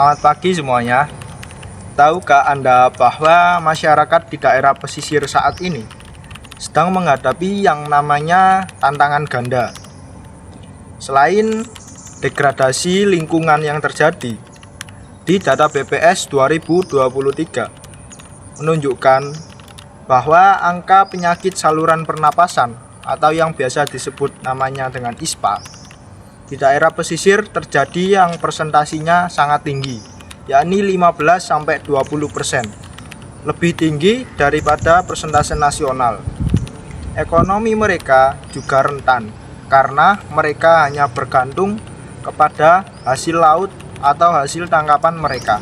Selamat pagi semuanya. Tahukah Anda bahwa masyarakat di daerah pesisir saat ini sedang menghadapi yang namanya tantangan ganda? Selain degradasi lingkungan yang terjadi, di data BPS 2023 menunjukkan bahwa angka penyakit saluran pernapasan atau yang biasa disebut namanya dengan ISPA di daerah pesisir terjadi yang persentasinya sangat tinggi, yakni 15-20%, lebih tinggi daripada persentase nasional. Ekonomi mereka juga rentan karena mereka hanya bergantung kepada hasil laut atau hasil tangkapan mereka.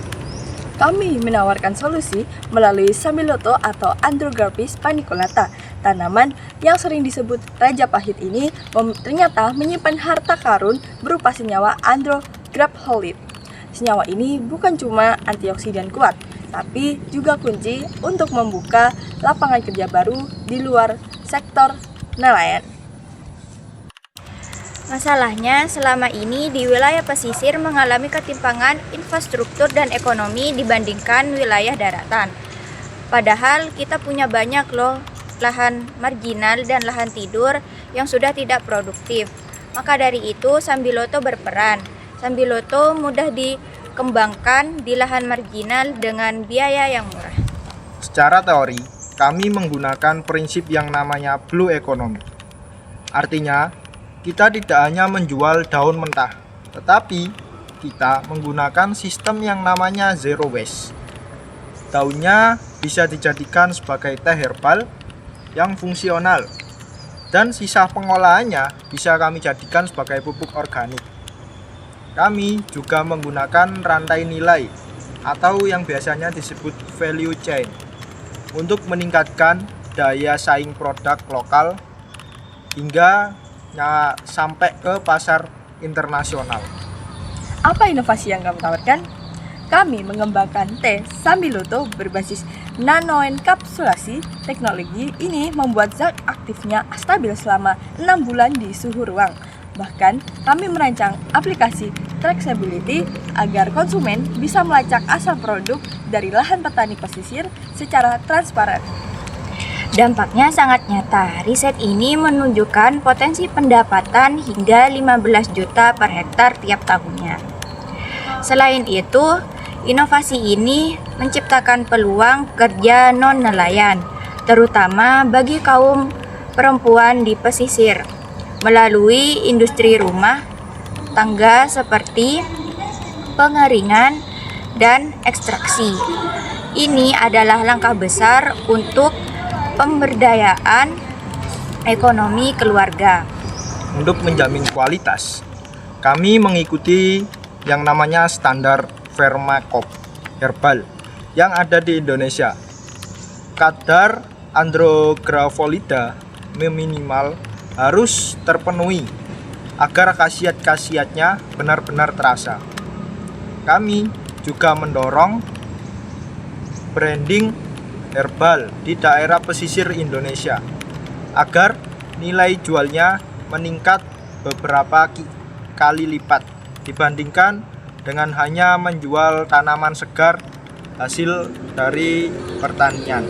Kami menawarkan solusi melalui Sambiloto atau Andrographis paniculata. Tanaman yang sering disebut Raja Pahit ini ternyata menyimpan harta karun berupa senyawa andrographolid. Senyawa ini bukan cuma antioksidan kuat, tapi juga kunci untuk membuka lapangan kerja baru di luar sektor nelayan. Masalahnya, selama ini di wilayah pesisir mengalami ketimpangan infrastruktur dan ekonomi dibandingkan wilayah daratan. Padahal kita punya banyak loh lahan marginal dan lahan tidur yang sudah tidak produktif. Maka dari itu Sambiloto berperan. Sambiloto mudah dikembangkan di lahan marginal dengan biaya yang murah. Secara teori, kami menggunakan prinsip yang namanya blue economy. Artinya, kita tidak hanya menjual daun mentah, tetapi kita menggunakan sistem yang namanya zero waste. Daunnya bisa dijadikan sebagai teh herbal yang fungsional, dan sisa pengolahannya bisa kami jadikan sebagai pupuk organik. Kami juga menggunakan rantai nilai atau yang biasanya disebut value chain untuk meningkatkan daya saing produk lokal hingga sampai ke pasar internasional. Apa inovasi yang kami tawarkan? Kami mengembangkan teh Sambiloto berbasis nanoenkapsulasi. Teknologi ini membuat zat aktifnya stabil selama 6 bulan di suhu ruang. Bahkan, kami merancang aplikasi traceability agar konsumen bisa melacak asal produk dari lahan petani pesisir secara transparan. Dampaknya sangat nyata. Riset ini menunjukkan potensi pendapatan hingga 15 juta per hektar tiap tahunnya. Selain itu, inovasi ini menciptakan peluang kerja non-nelayan, terutama bagi kaum perempuan di pesisir, melalui industri rumah tangga seperti pengeringan dan ekstraksi. Ini adalah langkah besar untuk pemberdayaan ekonomi keluarga. Untuk menjamin kualitas, kami mengikuti yang namanya standar Vermacop herbal yang ada di Indonesia. Kadar andrographolida minimal harus terpenuhi agar khasiat-khasiatnya benar-benar terasa. Kami juga mendorong branding herbal di daerah pesisir Indonesia agar nilai jualnya meningkat beberapa kali lipat dibandingkan dengan hanya menjual tanaman segar hasil dari pertanian.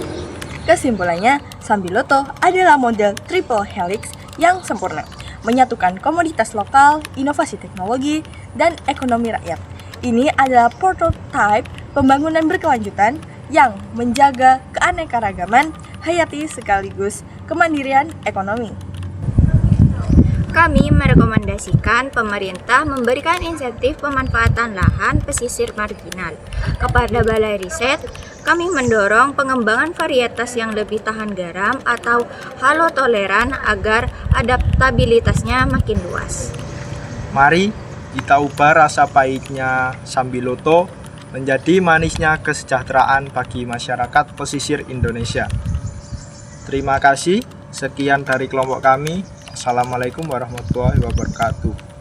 Kesimpulannya, Sambiloto adalah model triple helix yang sempurna, menyatukan komoditas lokal, inovasi teknologi, dan ekonomi rakyat. Ini adalah prototipe pembangunan berkelanjutan yang menjaga keanekaragaman hayati sekaligus kemandirian ekonomi. Kami merekomendasikan pemerintah memberikan insentif pemanfaatan lahan pesisir marginal. Kepada Balai Riset, kami mendorong pengembangan varietas yang lebih tahan garam atau halotoleran agar adaptabilitasnya makin luas. Mari kita ubah rasa pahitnya Sambiloto menjadi manisnya kesejahteraan bagi masyarakat pesisir Indonesia. Terima kasih. Sekian dari kelompok kami. Assalamualaikum warahmatullahi wabarakatuh.